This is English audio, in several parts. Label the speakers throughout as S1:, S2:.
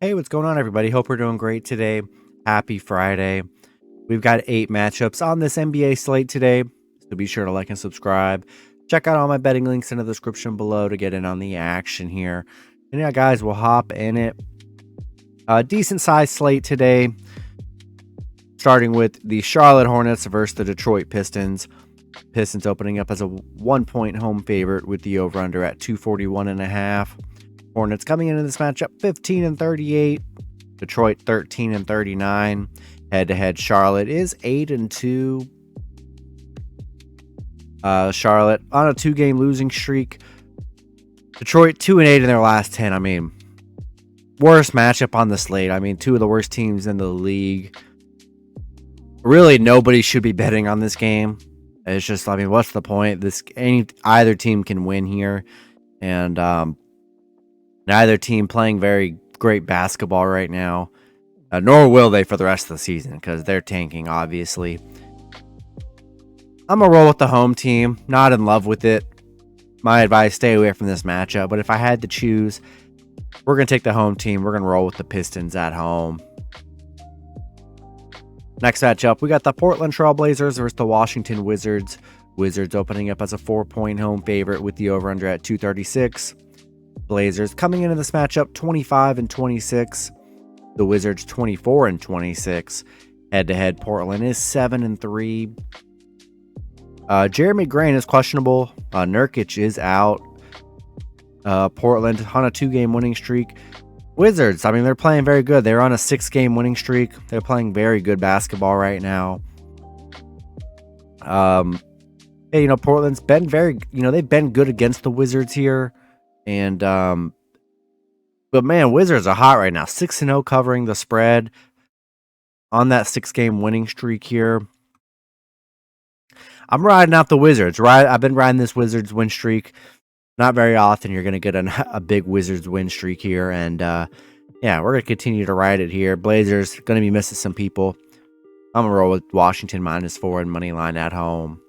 S1: Hey, what's going on, everybody? Hope we're doing great today. Happy Friday. We've got 8 matchups on this NBA slate today, so be sure to like and subscribe. Check out all my betting links in the description below to get in on the action here. And yeah, guys, we'll hop in it. A decent sized slate today, starting with the Charlotte Hornets versus the Detroit Pistons. Pistons opening up as a 1-point home favorite with the over-under at 241.5. Hornets coming into this matchup 15-38. Detroit 13-39. Head-to-head, Charlotte is 8-2. Charlotte on a 2-game losing streak. Detroit 2-8 in their last 10. I mean, worst matchup on the slate. I mean, two of the worst teams in the league. Really, nobody should be betting on this game. It's just, I mean, what's the point? Either team can win here, and neither team playing very great basketball right now, nor will they for the rest of the season because they're tanking, obviously. I'm going to roll with the home team. Not in love with it. My advice, stay away from this matchup. But if I had to choose, we're going to take the home team. We're going to roll with the Pistons at home. Next matchup, we got the Portland Trail Blazers versus the Washington Wizards. Wizards opening up as a 4-point home favorite with the over-under at 236. Blazers coming into this matchup 25-26. The Wizards 24-26. Head-to-head, Portland is 7-3. Jeremy Grant is questionable. Nurkic is out. Portland on a 2-game winning streak. Wizards, I mean, they're playing very good. They're on a 6-game winning streak. They're playing very good basketball right now. Hey, Portland's been they've been good against the Wizards here. And, but man, Wizards are hot right now. 6-0 covering the spread on that 6-game winning streak here. I'm riding out the Wizards, right? I've been riding this Wizards win streak. Not very often you're going to get a big Wizards win streak here. And, yeah, we're going to continue to ride it here. Blazers going to be missing some people. I'm going to roll with Washington -4 and money line at home.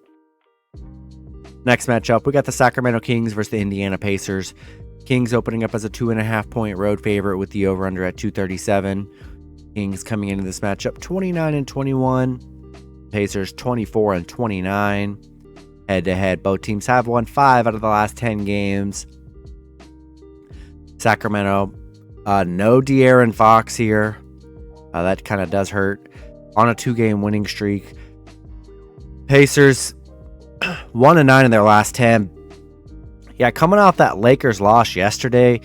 S1: Next matchup, we got the Sacramento Kings versus the Indiana Pacers. Kings opening up as a 2.5-point road favorite with the over-under at 237. Kings coming into this matchup 29-21. Pacers 24-29. Head-to-head, both teams have won 5 out of the last 10 games. Sacramento, no De'Aaron Fox here. That kind of does hurt. On a 2-game winning streak. Pacers 1-9 in their last 10. Yeah, coming off that Lakers loss yesterday,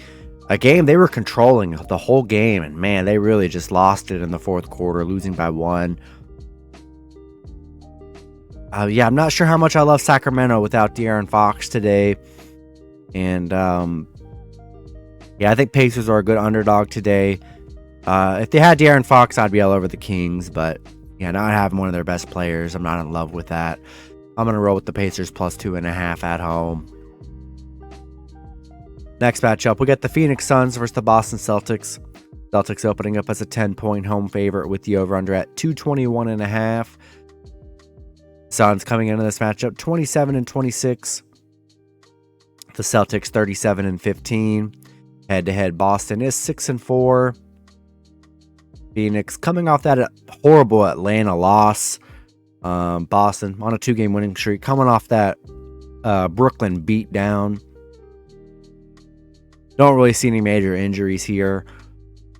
S1: a game they were controlling the whole game, and man, they really just lost it in the fourth quarter, losing by 1. Yeah, I'm not sure how much I love Sacramento without De'Aaron Fox today. And, yeah, I think Pacers are a good underdog today. If they had De'Aaron Fox, I'd be all over the Kings. But, yeah, not having one of their best players, I'm not in love with that. I'm going to roll with the Pacers +2.5 at home. Next matchup, we got the Phoenix Suns versus the Boston Celtics. Celtics opening up as a 10-point home favorite with the over-under at 221.5. Suns coming into this matchup 27-26. The Celtics 37-15. Head-to-head, Boston is 6-4. Phoenix coming off that horrible Atlanta loss. Boston on a 2-game winning streak, coming off that Brooklyn beatdown. Don't really see any major injuries here.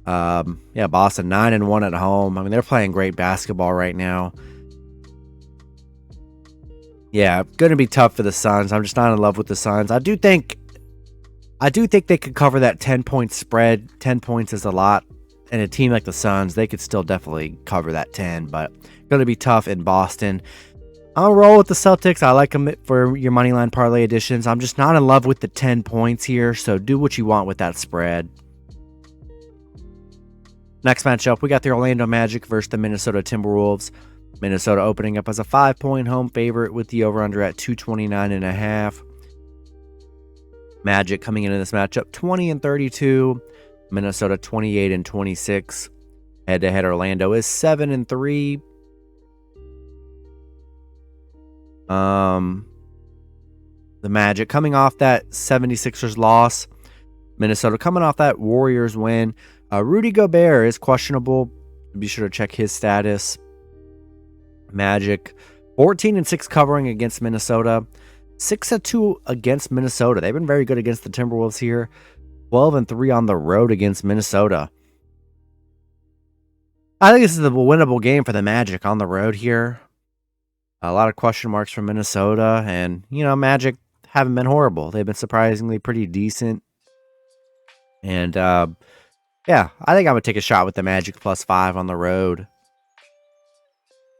S1: Yeah, Boston 9-1 at home. I mean, they're playing great basketball right now. Yeah, going to be tough for the Suns. I'm just not in love with the Suns. I do think they could cover that 10-point spread. 10 points is a lot. And a team like the Suns, they could still definitely cover that 10, but going to be tough in Boston. I'll roll with the Celtics. I like them for your moneyline parlay editions. I'm just not in love with the 10 points here, so do what you want with that spread. Next matchup, we got the Orlando Magic versus the Minnesota Timberwolves. Minnesota opening up as a 5-point home favorite with the over-under at 229.5. Magic coming into this matchup 20-32. Minnesota 28-26. Head-to-head, Orlando is 7-3. The Magic coming off that 76ers loss. Minnesota coming off that Warriors win. Rudy Gobert is questionable. Be sure to check his status. Magic, 14-6 covering against Minnesota. 6-2 against Minnesota. They've been very good against the Timberwolves here. 12-3 on the road against Minnesota. I think this is a winnable game for the Magic on the road here. A lot of question marks from Minnesota. And, Magic haven't been horrible. They've been surprisingly pretty decent. And, yeah, I think I'm going to take a shot with the Magic +5 on the road.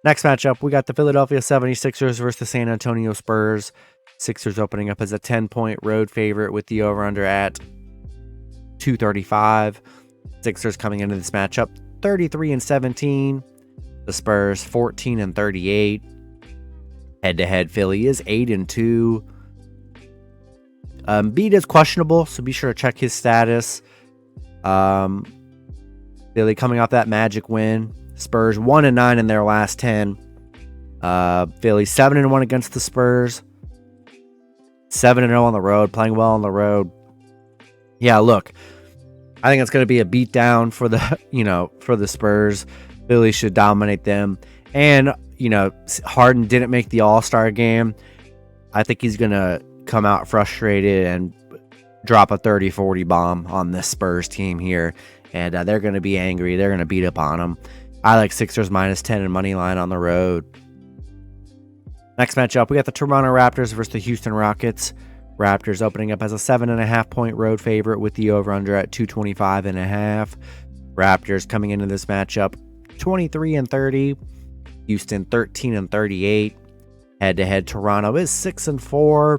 S1: Next matchup, we got the Philadelphia 76ers versus the San Antonio Spurs. Sixers opening up as a 10-point road favorite with the over-under at 235. Sixers coming into this matchup 33-17. The Spurs 14-38. Head-to-head, Philly is 8-2. Embiid is questionable, so be sure to check his status. Philly coming off that Magic win. Spurs 1-9 in their last 10. Philly 7-1 against the Spurs. 7-0 on the road, playing well on the road. Yeah, look, I think it's going to be a beatdown for the Spurs. Philly should dominate them. And, Harden didn't make the All-Star game. I think he's going to come out frustrated and drop a 30-40 bomb on this Spurs team here. And they're going to be angry. They're going to beat up on them. I like Sixers -10 and money line on the road. Next matchup, we got the Toronto Raptors versus the Houston Rockets. Raptors opening up as a 7.5-point road favorite with the over-under at 225.5. Raptors coming into this matchup 23-30. Houston 13-38. Head-to-head, Toronto is 6-4.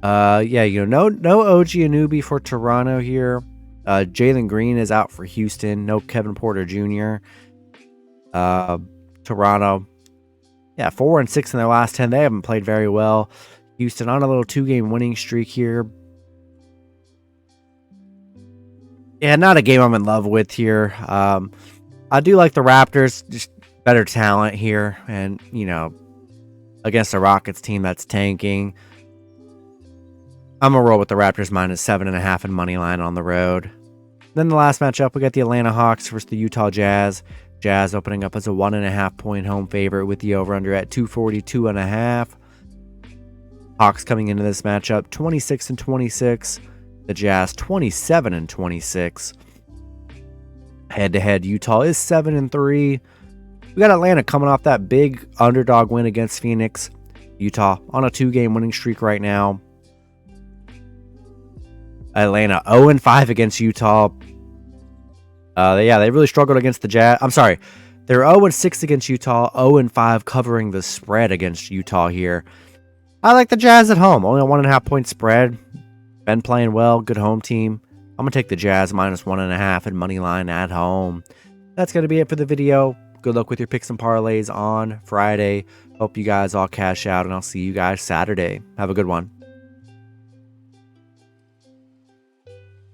S1: No OG Anunoby for Toronto here. Jalen Green is out for Houston. No Kevin Porter Jr. Toronto, 4-6 in their last 10. They haven't played very well. Houston on a little 2-game winning streak here. Yeah, not a game I'm in love with here. I do like the Raptors, just better talent here. And, against a Rockets team that's tanking. I'm going to roll with the Raptors -7.5 and money line on the road. Then the last matchup, we got the Atlanta Hawks versus the Utah Jazz. Jazz opening up as a 1.5-point home favorite with the over-under at 242.5. Hawks coming into this matchup 26-26. The Jazz 27-26. Head-to-head, Utah is 7-3. We got Atlanta coming off that big underdog win against Phoenix. Utah on a 2-game winning streak right now. Atlanta 0-5 against Utah. They really struggled against the Jazz. I'm sorry. They're 0-6 against Utah, 0-5 covering the spread against Utah here. I like the Jazz at home. Only a 1.5-point spread. Been playing well. Good home team. I'm going to take the Jazz -1.5 and money line at home. That's going to be it for the video. Good luck with your picks and parlays on Friday. Hope you guys all cash out, and I'll see you guys Saturday. Have a good one.